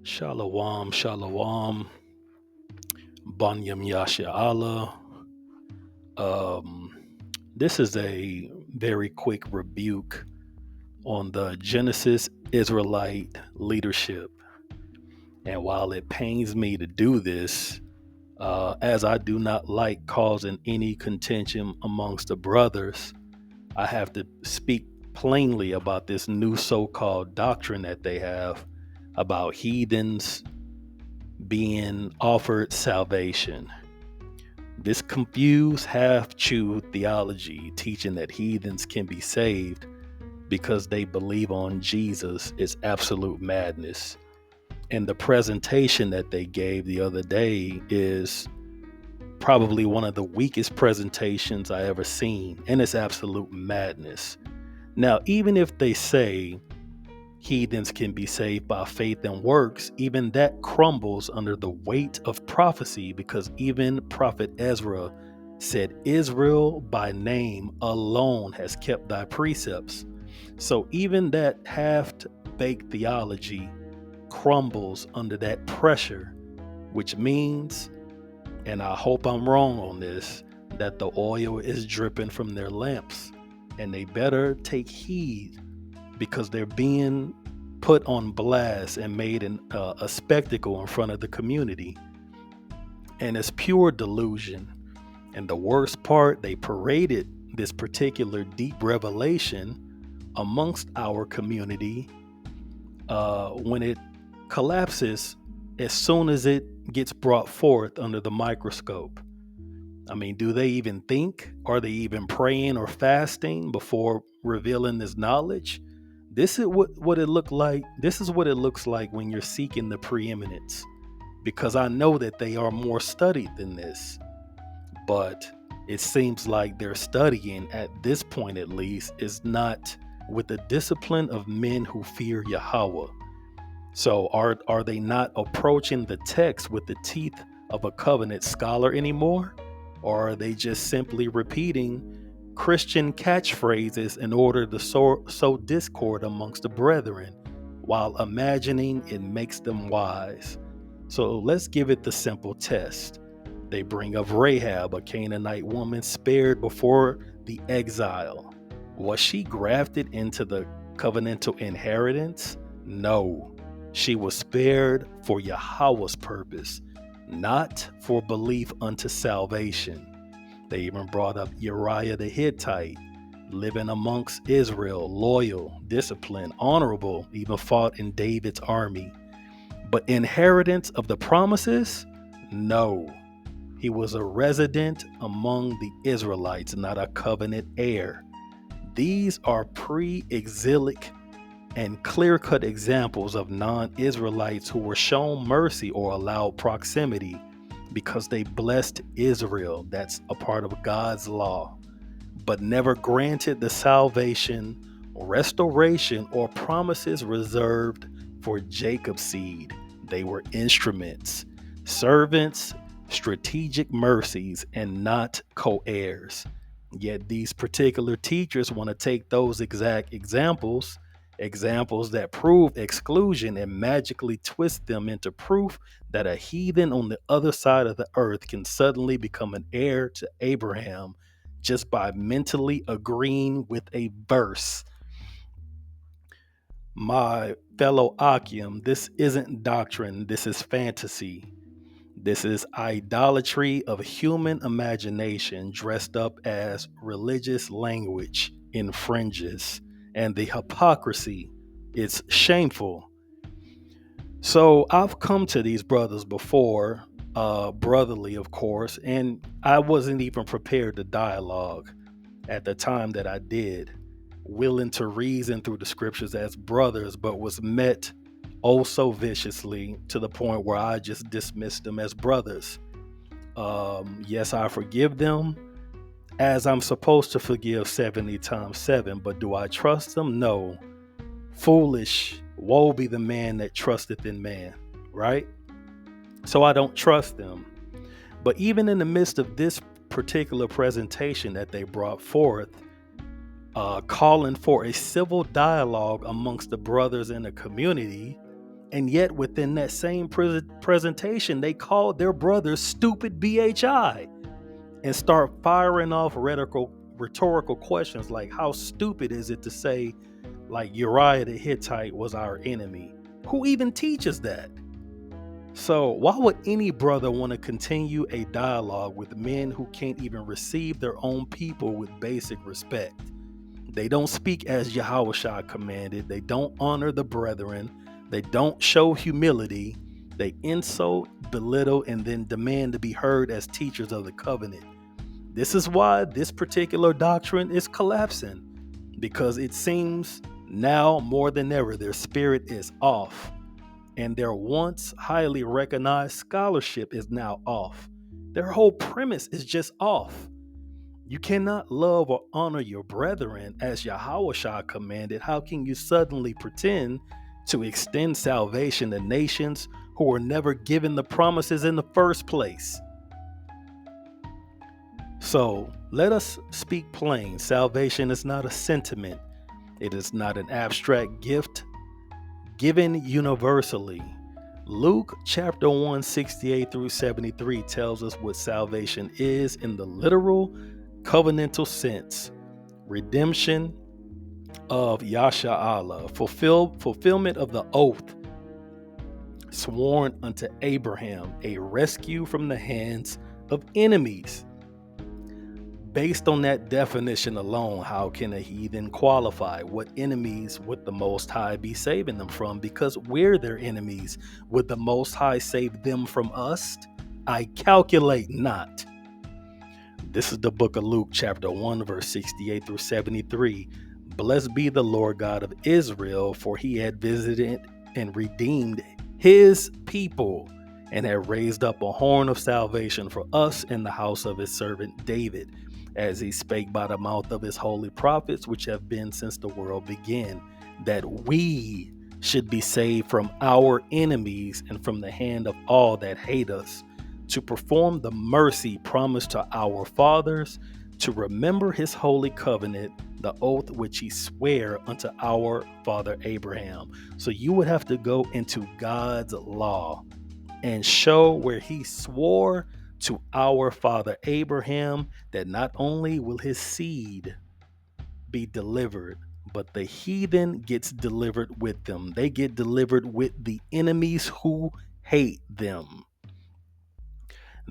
Shalom, shalom, Banyam Yasha Allah. This is a very quick rebuke on the Genesis Israelite leadership. And while it pains me to do this, as I do not like causing any contention amongst the brothers, I have to speak plainly about this new so-called doctrine that they have about heathens being offered salvation. This confused, half-chewed theology teaching that heathens can be saved because they believe on Jesus is absolute madness. And the presentation that they gave the other day is probably one of the weakest presentations I ever seen, and it's absolute madness. Now, even if they say heathens can be saved by faith and works, even that crumbles under the weight of prophecy, because even prophet Ezra said, Israel by name alone has kept thy precepts. So even that half-baked theology crumbles under that pressure, which means, and I hope I'm wrong on this, that the oil is dripping from their lamps, and they better take heed, because they're being put on blast and made a spectacle in front of the community. And it's pure delusion. And the worst part, they paraded this particular deep revelation amongst our community when it collapses as soon as it gets brought forth under the microscope. I mean, do they even think? Are they even praying or fasting before revealing this knowledge? This is what it looked like. This is what it looks like when you're seeking the preeminence, because I know that they are more studied than this, but it seems like their studying at this point, at least, is not with the discipline of men who fear Yahawah. So are they not approaching the text with the teeth of a covenant scholar anymore? Or are they just simply repeating Christian catchphrases in order to sow discord amongst the brethren, while imagining it makes them wise? So let's give it the simple test. They bring up Rahab, a Canaanite woman spared before the exile. Was she grafted into the covenantal inheritance? No. She was spared for Yahawah's purpose, not for belief unto salvation. They even brought up Uriah the Hittite, living amongst Israel, loyal, disciplined, honorable, even fought in David's army. But inheritance of the promises? No. He was a resident among the Israelites, not a covenant heir. These are pre-exilic and clear-cut examples of non-Israelites who were shown mercy or allowed proximity because they blessed Israel. That's a part of God's law, but never granted the salvation, restoration, or promises reserved for Jacob's seed. They were instruments, servants, strategic mercies, and not co-heirs. Yet these particular teachers want to take those exact examples that prove exclusion, and magically twist them into proof that a heathen on the other side of the earth can suddenly become an heir to Abraham just by mentally agreeing with a verse. My fellow Akim, this isn't doctrine, this is fantasy. This is idolatry of human imagination dressed up as religious language infringes, and the hypocrisy, it's shameful. So I've come to these brothers before, brotherly, of course, and I wasn't even prepared to dialogue at the time that I did, willing to reason through the scriptures as brothers, but was met oh so viciously to the point where I just dismissed them as brothers. Yes, I forgive them as I'm supposed to forgive 70 times 7, but do I trust them? No. Foolish, woe be the man that trusteth in man, right? So I don't trust them. But even in the midst of this particular presentation that they brought forth, calling for a civil dialogue amongst the brothers in the community, And yet within that same presentation, they called their brothers stupid BHI and start firing off rhetorical questions like, how stupid is it to say like Uriah the Hittite was our enemy? Who even teaches that? So why would any brother want to continue a dialogue with men who can't even receive their own people with basic respect? They don't speak as Yahawashi commanded. They don't honor the brethren. They don't show humility. They insult, belittle, and then demand to be heard as teachers of the covenant. This is why this particular doctrine is collapsing, because it seems now more than ever their spirit is off, and their once highly recognized scholarship is now off. Their whole premise is just off. You cannot love or honor your brethren as Yahawashi commanded. How can you suddenly pretend to extend salvation to nations who were never given the promises in the first place? So let us speak plain. Salvation is not a sentiment. It is not an abstract gift given universally. Luke chapter 1, 68 through 73 tells us what salvation is in the literal covenantal sense. Redemption of Yasha, fulfillment of the oath sworn unto Abraham, a rescue from the hands of enemies. Based on that definition alone, how can a heathen qualify? What enemies would the Most High be saving them from? Because we're their enemies. Would the Most High save them from us? I calculate not. This is the book of Luke, chapter 1, verse 68 through 73. Blessed be the Lord God of Israel, for he had visited and redeemed his people, and had raised up a horn of salvation for us in the house of his servant David, as he spake by the mouth of his holy prophets, which have been since the world began, that we should be saved from our enemies and from the hand of all that hate us, to perform the mercy promised to our fathers, to remember his holy covenant, the oath which he sware unto our father Abraham. So you would have to go into God's law and show where he swore to our father Abraham that not only will his seed be delivered, but the heathen gets delivered with them. They get delivered with the enemies who hate them.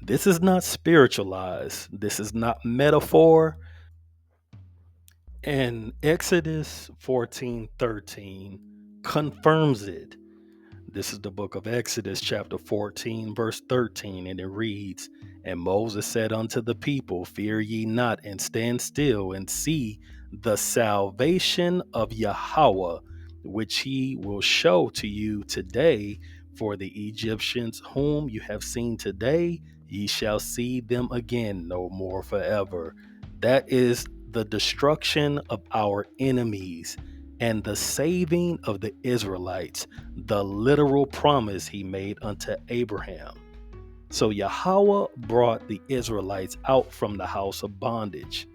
This is not spiritualized. This is not metaphor. And Exodus 14:13 confirms it. This is the book of Exodus, chapter 14, verse 13, and it reads, And Moses said unto the people, Fear ye not, and stand still, and see the salvation of Yahawah, which he will show to you today. For the Egyptians whom you have seen today, ye shall see them again no more forever. That is the destruction of our enemies and the saving of the Israelites, the literal promise he made unto Abraham. So Yahawah brought the Israelites out from the house of bondage.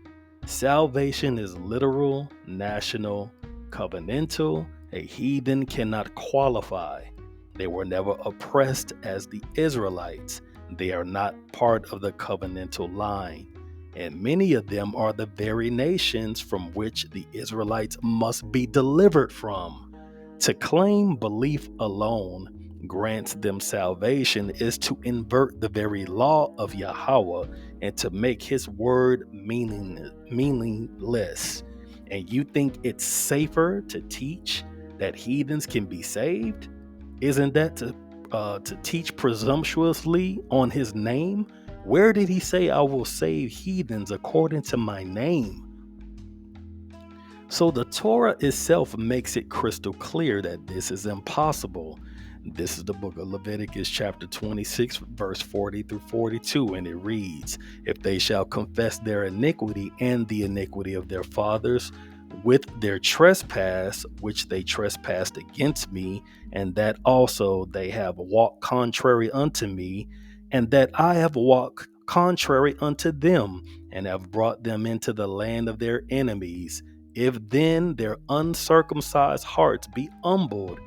Salvation is literal, national, covenantal. A heathen cannot qualify. They were never oppressed as the Israelites. They are not part of the covenantal line. And many of them are the very nations from which the Israelites must be delivered from. To claim belief alone grants them salvation is to invert the very law of Yahawah and to make his word meaningless. And you think it's safer to teach that heathens can be saved? Isn't that to teach presumptuously on his name? Where did he say, I will save heathens according to my name? So the Torah itself makes it crystal clear that this is impossible. This is the book of Leviticus chapter 26, verse 40 through 42, and it reads, If they shall confess their iniquity and the iniquity of their fathers, with their trespass, which they trespassed against me, and that also they have walked contrary unto me, and that I have walked contrary unto them, and have brought them into the land of their enemies. If then their uncircumcised hearts be humbled,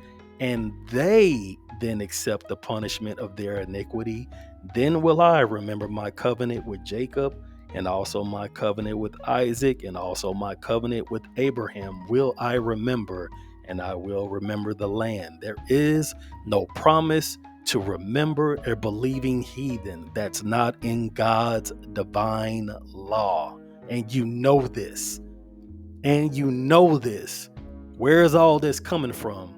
and they then accept the punishment of their iniquity, then will I remember my covenant with Jacob, and also my covenant with Isaac, and also my covenant with Abraham will I remember, and I will remember the land. There is no promise to remember a believing heathen that's not in God's divine law. And you know this. And you know this. Where is all this coming from?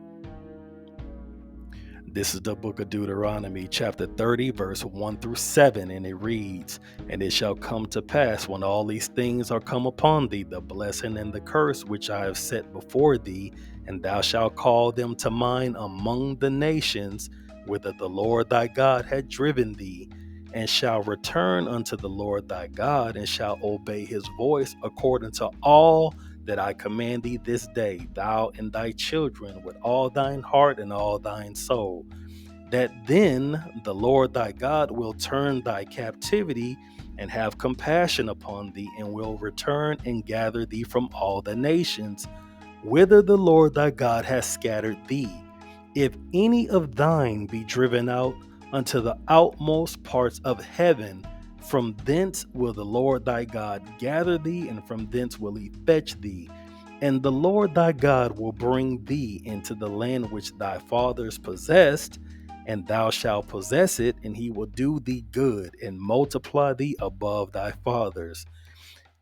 This is the book of Deuteronomy, chapter 30, verse 1 through 7, and it reads, "And it shall come to pass when all these things are come upon thee, the blessing and the curse which I have set before thee, and thou shalt call them to mind among the nations, whither the Lord thy God had driven thee, and shall return unto the Lord thy God, and shall obey his voice according to all that I command thee this day, thou and thy children, with all thine heart and all thine soul, that then the Lord thy God will turn thy captivity and have compassion upon thee, and will return and gather thee from all the nations, whither the Lord thy God has scattered thee. If any of thine be driven out unto the outmost parts of heaven, from thence will the Lord thy God gather thee, and from thence will he fetch thee. And the Lord thy God will bring thee into the land which thy fathers possessed, and thou shalt possess it, and he will do thee good, and multiply thee above thy fathers.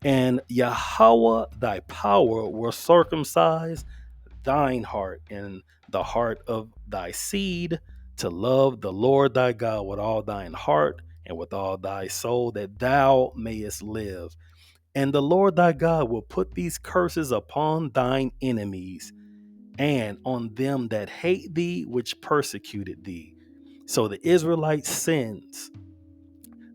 And Yahawah thy power will circumcise thine heart and the heart of thy seed, to love the Lord thy God with all thine heart and with all thy soul, that thou mayest live. And the Lord thy God will put these curses upon thine enemies, and on them that hate thee, which persecuted thee." So the Israelites sins,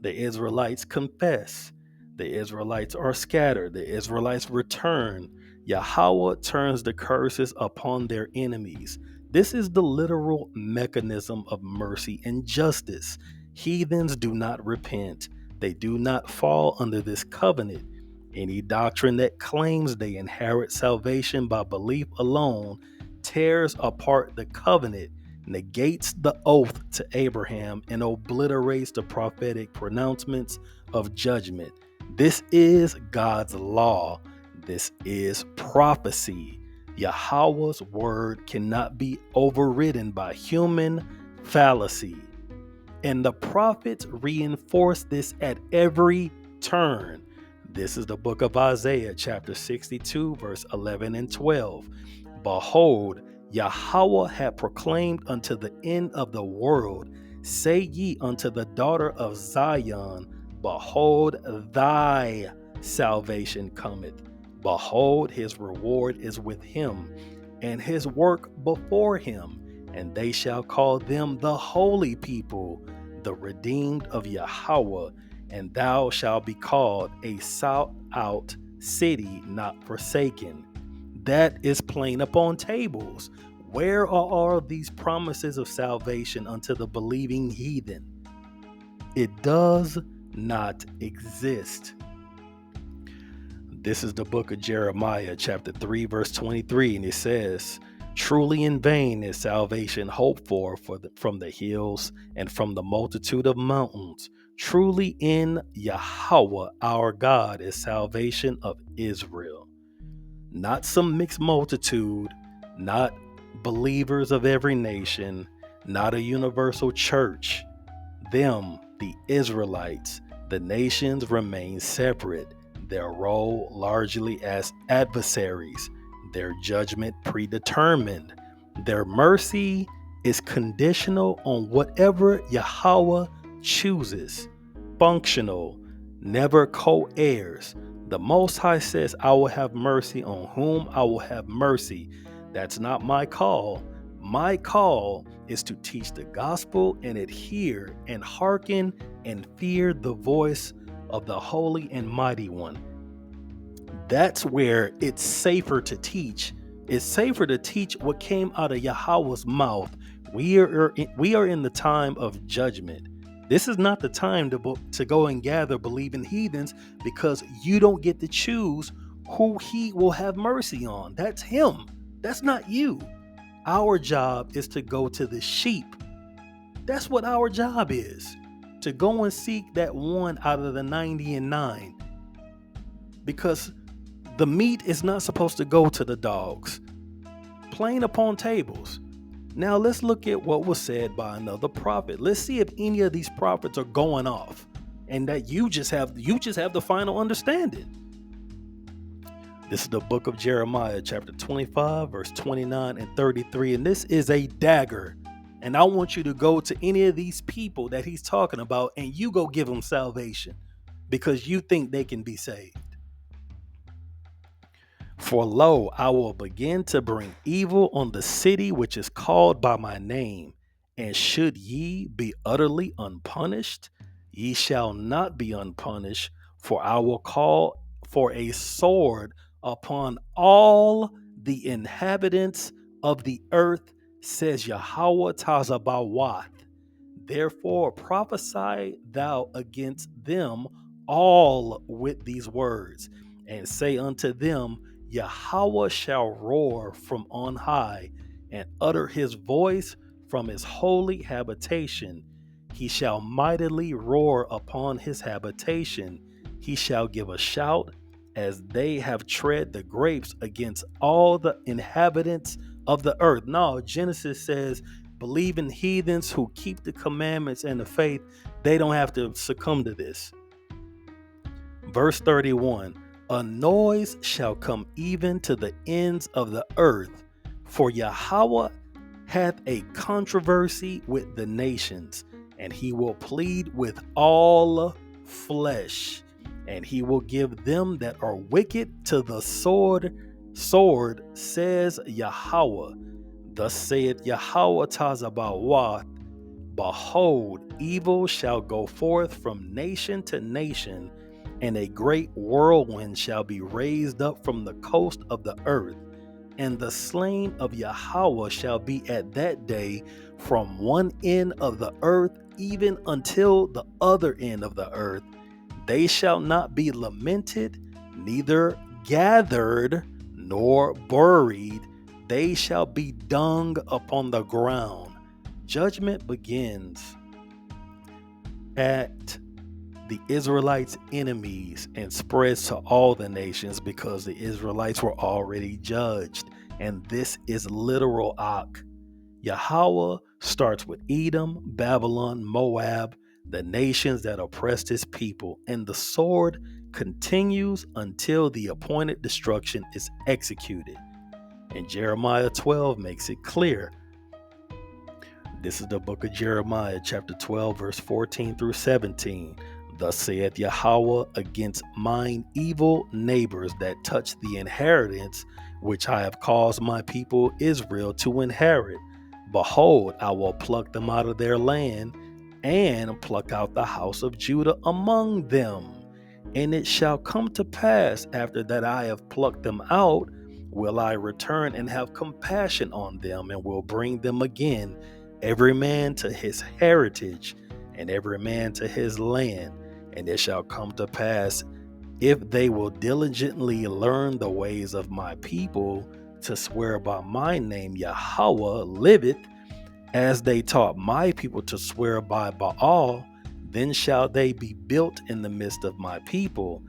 the Israelites confess, the Israelites are scattered, the Israelites return. Yahawah turns the curses upon their enemies. This is the literal mechanism of mercy and justice. Heathens do not repent. They do not fall under this covenant. Any doctrine that claims they inherit salvation by belief alone tears apart the covenant, negates the oath to Abraham, and obliterates the prophetic pronouncements of judgment. This is God's law. This is prophecy. Yahawah's word cannot be overridden by human fallacy. And the prophets reinforce this at every turn. This is the book of Isaiah, chapter 62, verse 11 and 12. "Behold, Yahawah hath proclaimed unto the end of the world, say ye unto the daughter of Zion, behold, thy salvation cometh. Behold, his reward is with him, and his work before him. And they shall call them the holy people, the redeemed of Yahawah. And thou shalt be called a sought out city, not forsaken." That is plain upon tables. Where are all these promises of salvation unto the believing heathen? It does not exist. This is the book of Jeremiah, chapter 3, verse 23, and it says, "Truly in vain is salvation hoped for from the hills and from the multitude of mountains. Truly in Yahawah our God is salvation of Israel." Not some mixed multitude, not believers of every nation, not a universal church. Them, the Israelites, the nations remain separate, their role largely as adversaries, their judgment predetermined. Their mercy is conditional on whatever Yahawah chooses, functional, never co-heirs. The Most High says, "I will have mercy on whom I will have mercy." That's not my call. My call is to teach the gospel and adhere and hearken and fear the voice of the Holy and Mighty One. That's where it's safer to teach. It's safer to teach what came out of Yahawah's mouth. We are in the time of judgment. This is not the time to go and gather believing heathens, because you don't get to choose who he will have mercy on. That's him. That's not you. Our job is to go to the sheep. That's what our job is, to go and seek that one out of the 99, because the meat is not supposed to go to the dogs. Plain upon tables. Now let's look at what was said by another prophet. Let's see if any of these prophets are going off and that you just have the final understanding. This is the book of Jeremiah, chapter 25, verse 29 and 33. And this is a dagger. And I want you to go to any of these people that he's talking about and you go give them salvation because you think they can be saved. For lo, I will begin to bring evil on the city which is called by my name. And should ye be utterly unpunished, ye shall not be unpunished, for I will call for a sword upon all the inhabitants of the earth, says Yahawah Tazabawath. Therefore prophesy thou against them all with these words, and say unto them, Yahawah shall roar from on high, and utter his voice from his holy habitation. He shall mightily roar upon his habitation. He shall give a shout as they have tread the grapes against all the inhabitants of the earth. No, Genesis says, believing heathens who keep the commandments and the faith, they don't have to succumb to this. Verse 31, a noise shall come even to the ends of the earth, for Yahawah hath a controversy with the nations, and he will plead with all flesh, and he will give them that are wicked to the sword, says Yahawah. Thus saith Yahawah Tazabawath, behold, evil shall go forth from nation to nation, and a great whirlwind shall be raised up from the coast of the earth. And the slain of Yahawah shall be at that day from one end of the earth even until the other end of the earth. They shall not be lamented, neither gathered nor buried. They shall be dung upon the ground. Judgment begins at the Israelites' enemies and spreads to all the nations because the Israelites were already judged. And this is literal Ak. Yahawah starts with Edom, Babylon, Moab, the nations that oppressed his people, and the sword continues until the appointed destruction is executed. And Jeremiah 12 makes it clear. This is the book of Jeremiah, chapter 12, verse 14 through 17. Thus saith Yahawah against mine evil neighbors that touch the inheritance which I have caused my people Israel to inherit. Behold, I will pluck them out of their land, and pluck out the house of Judah among them. And it shall come to pass, after that I have plucked them out, will I return and have compassion on them, and will bring them again, every man to his heritage, and every man to his land. And it shall come to pass, if they will diligently learn the ways of my people, to swear by my name Yahawah liveth, as they taught my people to swear by Baal, then shall they be built in the midst of my people.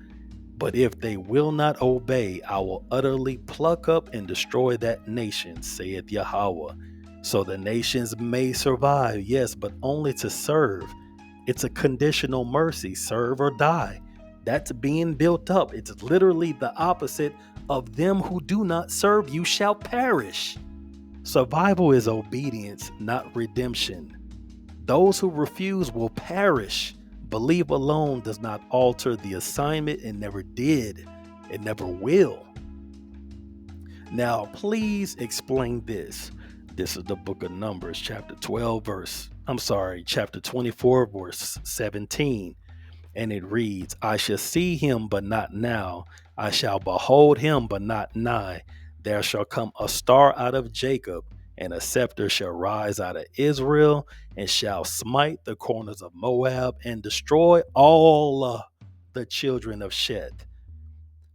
But if they will not obey, I will utterly pluck up and destroy that nation, saith Yahawah. So the nations may survive, yes, but only to serve. It's a conditional mercy, serve or die. That's being built up. It's literally the opposite of them who do not serve you shall perish. Survival is obedience, not redemption. Those who refuse will perish. Belief alone does not alter the assignment. It never did. It never will. Now, please explain this. This is the book of Numbers, chapter 24, verse 17. And it reads, I shall see him, but not now. I shall behold him, but not nigh. There shall come a star out of Jacob, and a scepter shall rise out of Israel, and shall smite the corners of Moab, and destroy all the children of Sheth.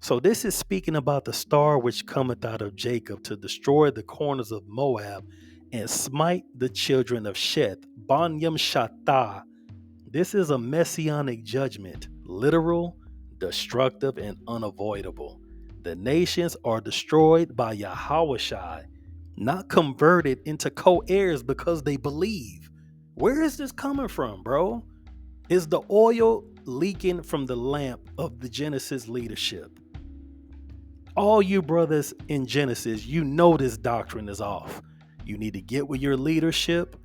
So this is speaking about the star which cometh out of Jacob to destroy the corners of Moab and smite the children of Sheth. Banyam Shattah. This is a messianic judgment, literal, destructive, and unavoidable. The nations are destroyed by Yahawashi, not converted into co-heirs because they believe. Where is this coming from, bro? Is the oil leaking from the lamp of the Genesis leadership? All you brothers in Genesis, you know this doctrine is off. You need to get with your leadership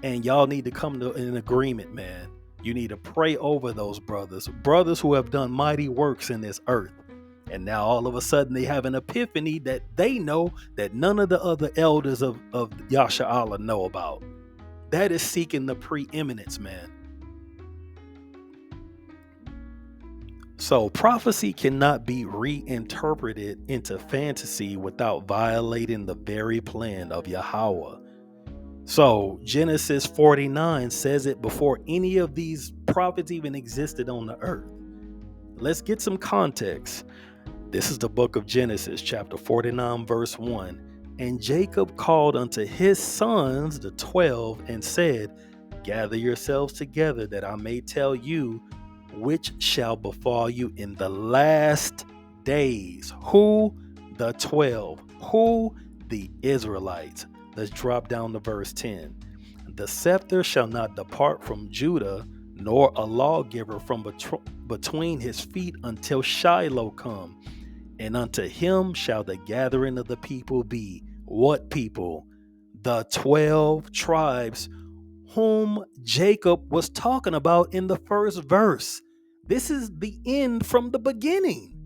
and y'all need to come to an agreement, man. You need to pray over those brothers who have done mighty works in this earth. And now all of a sudden they have an epiphany that they know that none of the other elders of Yasha know about. That is seeking the preeminence, man. So prophecy cannot be reinterpreted into fantasy without violating the very plan of Yahawah. So Genesis 49 says it before any of these prophets even existed on the earth. Let's get some context. This is the book of Genesis, chapter 49, verse 1. And Jacob called unto his sons, the 12, and said, Gather yourselves together that I may tell you which shall befall you in the last days. Who? The 12. Who? The Israelites. Let's drop down to verse 10. The scepter shall not depart from Judah, nor a lawgiver from between his feet until Shiloh come. And unto him shall the gathering of the people be. What people? The 12 tribes whom Jacob was talking about in the first verse. This is the end from the beginning.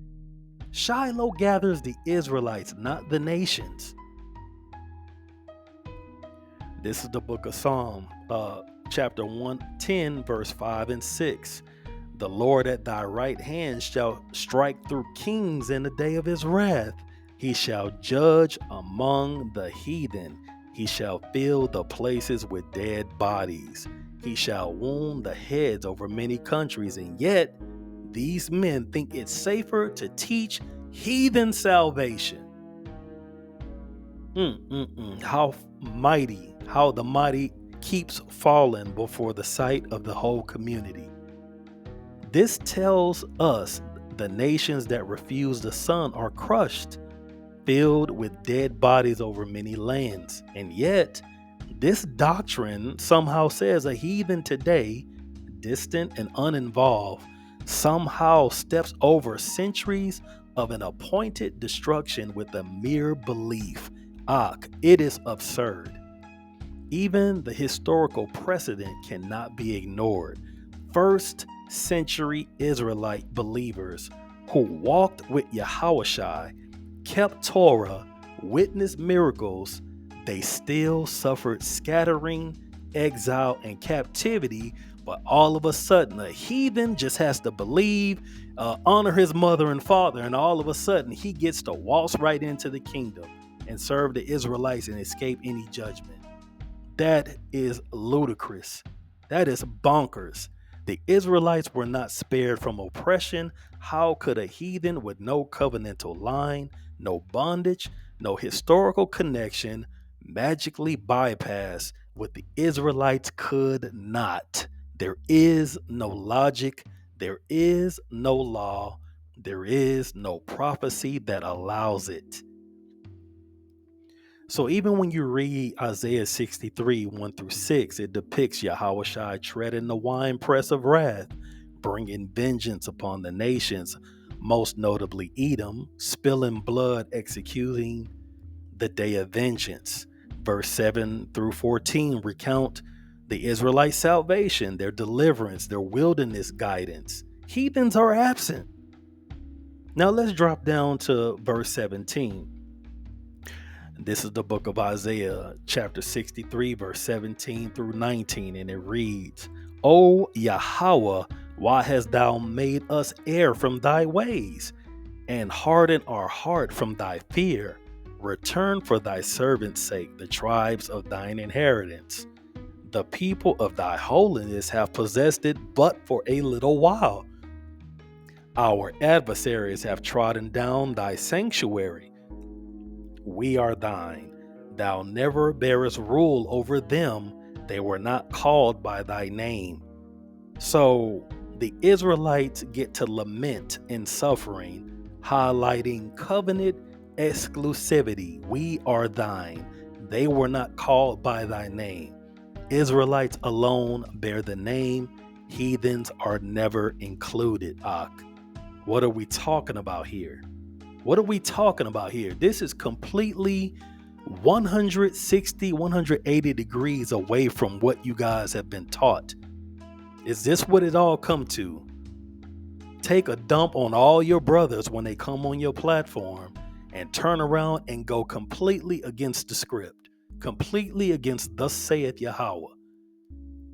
Shiloh gathers the Israelites, not the nations. This is the book of Psalm, chapter 110, verse 5 and 6. The Lord at thy right hand shall strike through kings in the day of his wrath. He shall judge among the heathen. He shall fill the places with dead bodies. He shall wound the heads over many countries. And yet, these men think it's safer to teach heathen salvation. How the mighty keeps falling before the sight of the whole community. This tells us the nations that refuse the Son are crushed, filled with dead bodies over many lands. And yet, this doctrine somehow says a heathen today, distant and uninvolved, somehow steps over centuries of an appointed destruction with a mere belief. It is absurd. Even the historical precedent cannot be ignored. First century Israelite believers who walked with Yahawashi, kept Torah, witnessed miracles, they still suffered scattering, exile, and captivity. But all of a sudden, a heathen just has to believe, honor his mother and father, and all of a sudden he gets to waltz right into the kingdom and serve the Israelites and escape any judgment. That is ludicrous. That is bonkers. The Israelites were not spared from oppression. How could a heathen with no covenantal line, no bondage, no historical connection, magically bypass what the Israelites could not? There is no logic. There is no law. There is no prophecy that allows it. So even when you read Isaiah 63, 1 through 6, it depicts Yahawashi treading the winepress of wrath, bringing vengeance upon the nations, most notably Edom, spilling blood, executing the day of vengeance. Verse 7 through 14 recount the Israelite salvation, their deliverance, their wilderness guidance. Heathens are absent. Now let's drop down to verse 17. This is the book of Isaiah, chapter 63, verse 17 through 19, and it reads, O Yahawah, why hast thou made us err from thy ways, and harden our heart from thy fear? Return for thy servant's sake the tribes of thine inheritance. The people of thy holiness have possessed it but for a little while. Our adversaries have trodden down thy sanctuary. We are thine. Thou never bearest rule over them. They were not called by thy name. So the Israelites get to lament in suffering, highlighting covenant exclusivity. We are thine. They were not called by thy name. Israelites alone bear the name. Heathens are never included. What are we talking about here? What are we talking about here? This is completely 160, 180 degrees away from what you guys have been taught. Is this what it all come to? Take a dump on all your brothers when they come on your platform and turn around and go completely against the script, completely against thus saith Yahawah,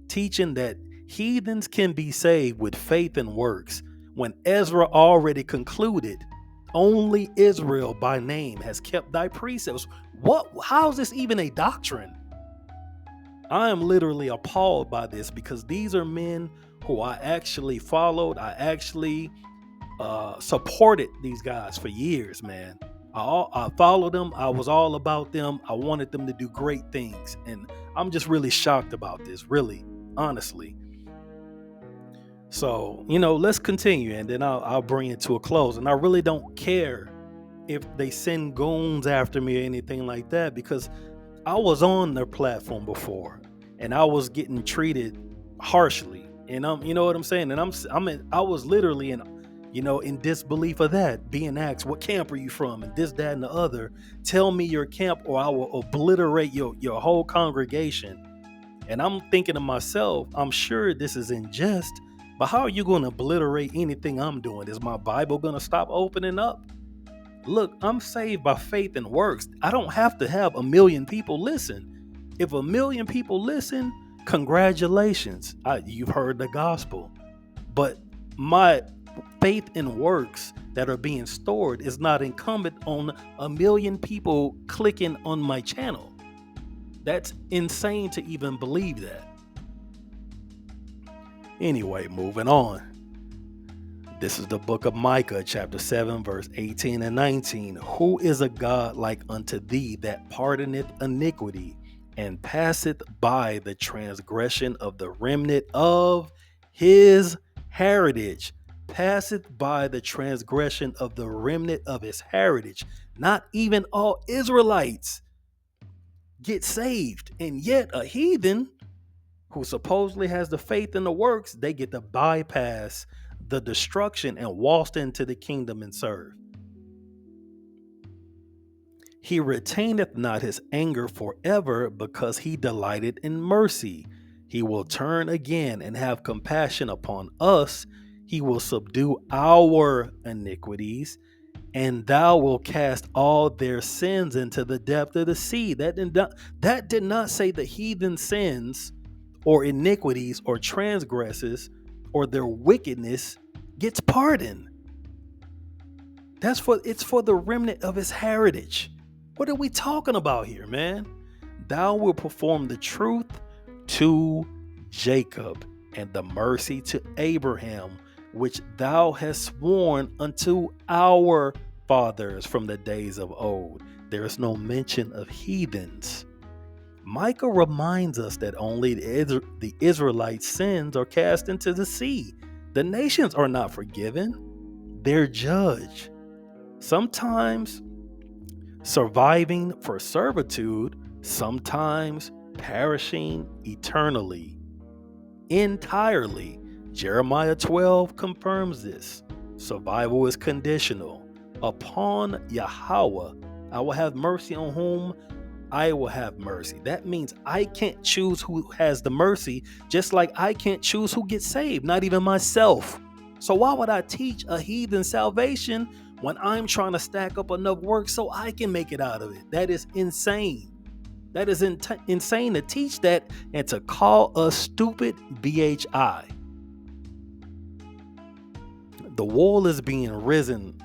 teaching that heathens can be saved with faith and works when Ezra already concluded only Israel by name has kept thy precepts. How is this even a doctrine? I am literally appalled by this, because these are men who I actually followed. I actually supported these guys for years, man. I followed them. I was all about them. I wanted them to do great things. And I'm just really shocked about this, really, honestly. So, let's continue, and then I'll bring it to a close. And I really don't care if they send goons after me or anything like that, because I was on their platform before and I was getting treated harshly. And you know what I'm saying? And I was literally in disbelief of that, being asked, what camp are you from? And this, that, and the other. Tell me your camp or I will obliterate your whole congregation. And I'm thinking to myself, I'm sure this is in jest, but how are you going to obliterate anything I'm doing? Is my Bible going to stop opening up? Look, I'm saved by faith and works. I don't have to have 1 million people listen. If 1 million people listen, congratulations. You've heard the gospel. But my faith and works that are being stored is not incumbent on 1 million people clicking on my channel. That's insane to even believe that. Anyway, moving on. This is the book of Micah, chapter 7, verse 18 and 19. Who is a God like unto thee, that pardoneth iniquity, and passeth by the transgression of the remnant of his heritage? Passeth by the transgression of the remnant of his heritage. Not even all Israelites get saved, and yet a heathen who supposedly has the faith and the works, they get to bypass the destruction and waltz into the kingdom and serve. He retaineth not his anger forever, because he delighted in mercy. He will turn again and have compassion upon us. He will subdue our iniquities, and thou will cast all their sins into the depth of the sea. That did not say the heathen sins or iniquities or transgresses or their wickedness gets pardoned. It's for the remnant of his heritage. What are we talking about here, man? Thou will perform the truth to Jacob and the mercy to Abraham, which thou hast sworn unto our fathers from the days of old. There is no mention of heathens. Micah reminds us that only the Israelites' sins are cast into the sea. The nations are not forgiven. They're judged. Sometimes surviving for servitude, sometimes perishing eternally, entirely. Jeremiah 12 confirms this. Survival is conditional. Upon Yahawah, I will have mercy on whom I will have mercy. That means I can't choose who has the mercy, just like I can't choose who gets saved, not even myself. So why would I teach a heathen salvation when I'm trying to stack up enough work so I can make it out of it? That is insane. That is insane to teach that and to call us stupid BHI. The wall is being risen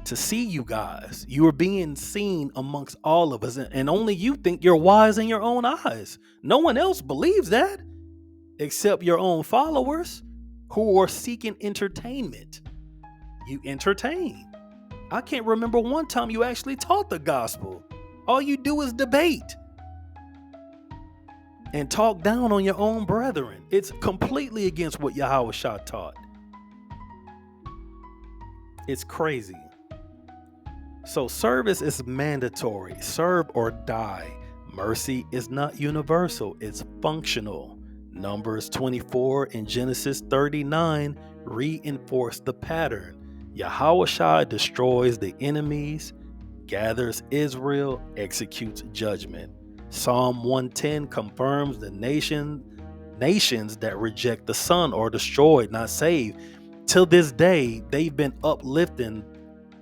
to see you guys. You are being seen amongst all of us, and only you think you're wise in your own eyes. No one else believes that except your own followers who are seeking entertainment. you entertain. I can't remember one time you actually taught the gospel. All you do is debate and talk down on your own brethren. It's completely against what Yahawashi taught. It's crazy. So service is mandatory. Serve or die. Mercy is not universal. It's functional. Numbers 24 and Genesis 39 reinforce the pattern. Yahawashi destroys the enemies, gathers Israel, executes judgment. Psalm 110 confirms the nations that reject the Son are destroyed, not saved. Till this day, they've been uplifting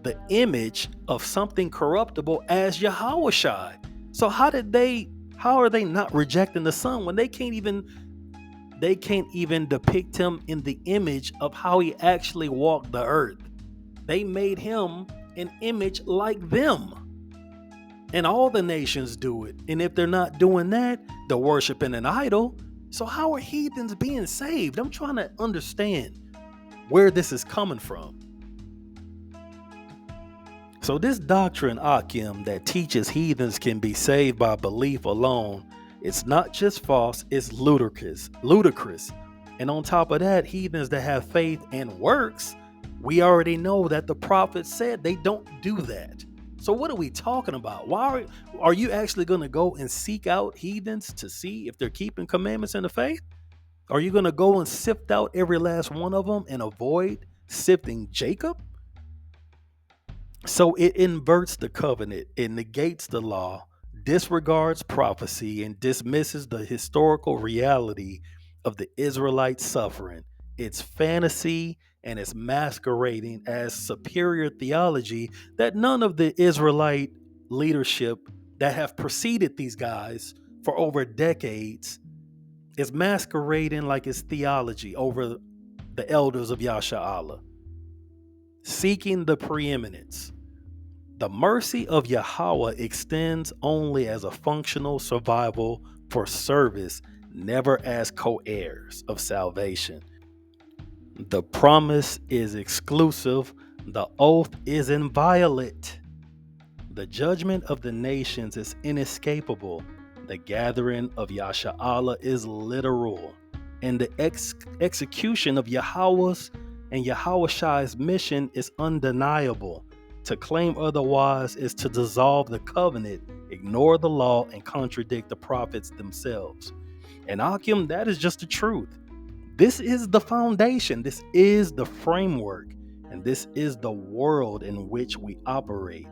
the image of something corruptible as Yahawashi. So how are they not rejecting the Son when they can't even depict him in the image of how he actually walked the earth? They made him an image like them. And all the nations do it. And if they're not doing that, they're worshiping an idol. So how are heathens being saved? I'm trying to understand where this is coming from. So this doctrine, Akim, that teaches heathens can be saved by belief alone, it's not just false, it's ludicrous. And on top of that, heathens that have faith and works, we already know that the prophet said they don't do that. So what are we talking about? Why are you actually going to go and seek out heathens to see if they're keeping commandments in the faith? Are you going to go and sift out every last one of them and avoid sifting Jacob? So it inverts the covenant, it negates the law, disregards prophecy, and dismisses the historical reality of the Israelite suffering. It's fantasy and it's masquerading as superior theology that none of the Israelite leadership that have preceded these guys for over decades is masquerading like it's theology over the elders of Yahshua, seeking the preeminence. The mercy of Yahawah extends only as a functional survival for service, never as co-heirs of salvation. The promise is exclusive. The oath is inviolate. The judgment of the nations is inescapable. The gathering of Yahshua is literal. And the execution of Yahawah's and Yahawashi's mission is undeniable. To claim otherwise is to dissolve the covenant, ignore the law, and contradict the prophets themselves. And Akim, that is just the truth. This is the foundation, this is the framework, and this is the world in which we operate.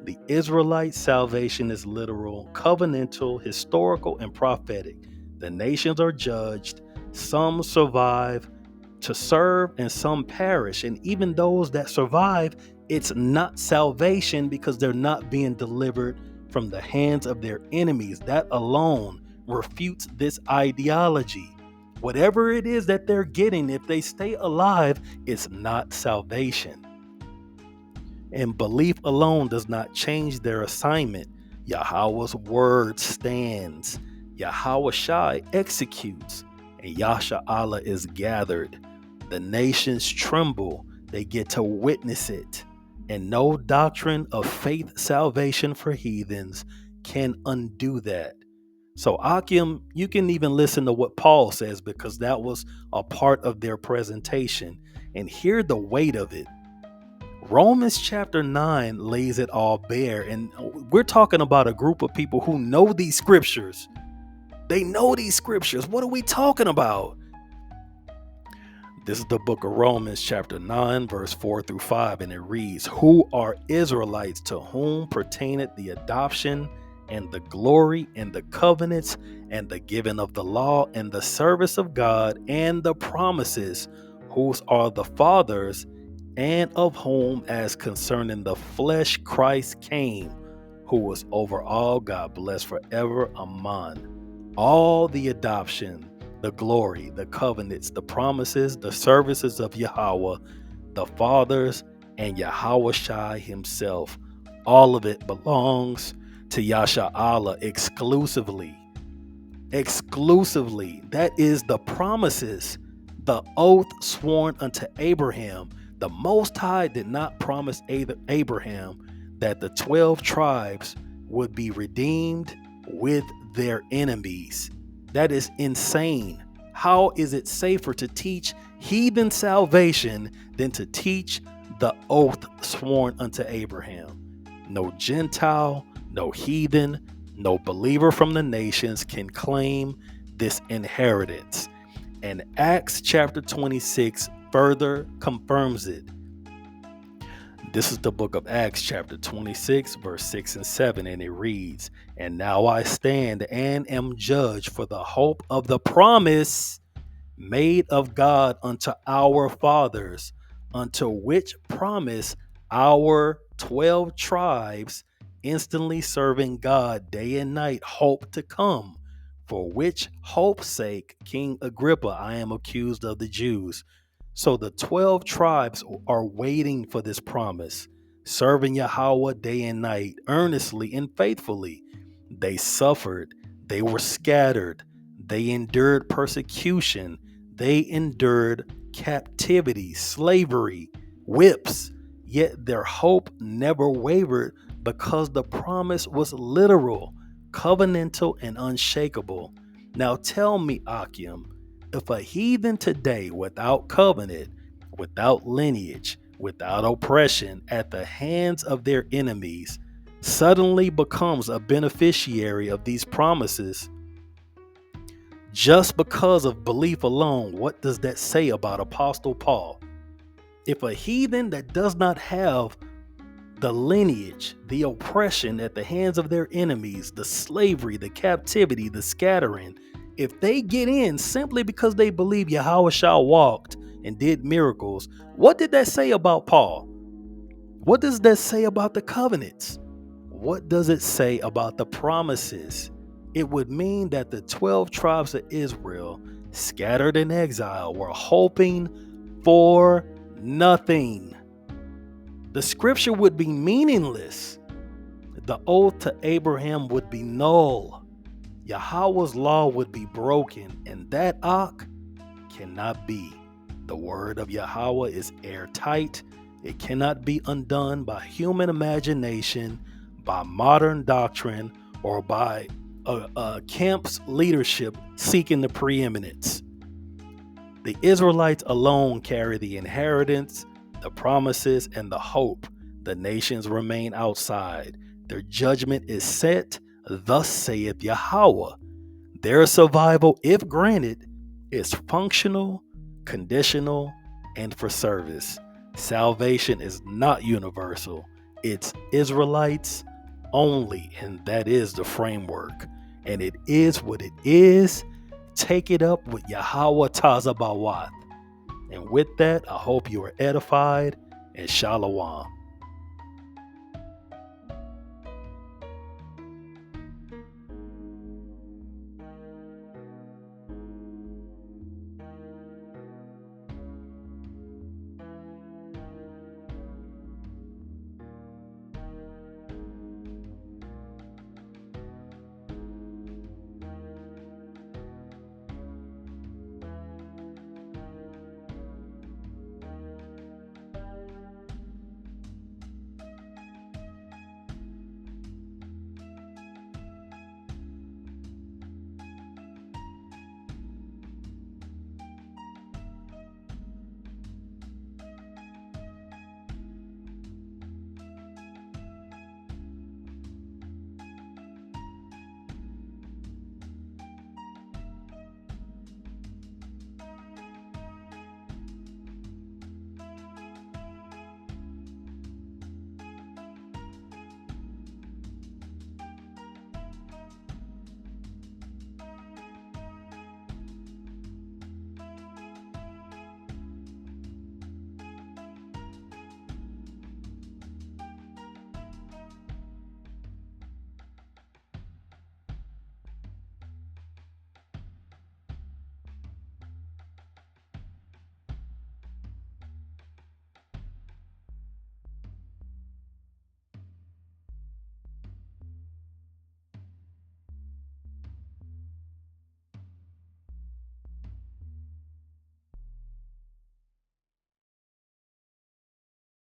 The Israelite salvation is literal, covenantal, historical, and prophetic. The nations are judged, some survive to serve, and some perish. And even those that survive, it's not salvation because they're not being delivered from the hands of their enemies. That alone refutes this ideology. Whatever it is that they're getting, if they stay alive, it's not salvation. And belief alone does not change their assignment. Yahawah's word stands. Yahawashi executes. And Yahshua is gathered. The nations tremble. They get to witness it. And no doctrine of faith salvation for heathens can undo that. So Akim, you can even listen to what Paul says because that was a part of their presentation and hear the weight of it. Romans chapter 9 lays it all bare, and we're talking about a group of people who know these scriptures. They know these scriptures. What are we talking about? This is the book of Romans chapter 9 verse 4 through 5, and it reads, "Who are Israelites to whom pertaineth the adoption and the glory and the covenants and the giving of the law and the service of God and the promises, whose are the fathers, and of whom as concerning the flesh Christ came, who was over all, God bless forever. Amen." All the adoption, the glory, the covenants, the promises, the services of Yahawah, the fathers, and Yahawashi himself, all of it belongs to Yahshua exclusively. Exclusively. That is the promises, the oath sworn unto Abraham, The Most High did not promise Abraham that the 12 tribes would be redeemed with their enemies. That is insane. How is it safer to teach heathen salvation than to teach the oath sworn unto Abraham? No Gentile, no heathen, no believer from the nations can claim this inheritance. And Acts chapter 26 further confirms it. This is the book of Acts chapter 26 verse 6 and 7, and it reads, "And now I stand and am judged for the hope of the promise made of God unto our fathers, unto which promise our 12 tribes, instantly serving God day and night, hope to come, for which hope's sake, King Agrippa, I am accused of the Jews." So the 12 tribes are waiting for this promise, serving Yahawah day and night, earnestly and faithfully. They suffered, they were scattered, they endured persecution, they endured captivity, slavery, whips, yet their hope never wavered because the promise was literal, covenantal, and unshakable. Now tell me, Akim, if a heathen today without covenant, without lineage, without oppression at the hands of their enemies, suddenly becomes a beneficiary of these promises, just because of belief alone, what does that say about Apostle Paul? If a heathen that does not have the lineage, the oppression at the hands of their enemies, the slavery, the captivity, the scattering, if they get in simply because they believe Yahawashi walked and did miracles, what did that say about Paul? What does that say about the covenants? What does it say about the promises? It would mean that the 12 tribes of Israel, scattered in exile, were hoping for nothing. The scripture would be meaningless. The oath to Abraham would be null. Yahawah's law would be broken, and that cannot be. The word of Yahawah is airtight. It cannot be undone by human imagination, by modern doctrine, or by a camp's leadership seeking the preeminence. The Israelites alone carry the inheritance, the promises, and the hope. The nations remain outside. Their judgment is set, thus saith Yahawah. Their survival, if granted, is functional, conditional, and for service. Salvation is not universal. It's Israelites only, and that is the framework. And it is what it is. Take it up with Yahawah Tazabawath. And with that, I hope you are edified, and shalom.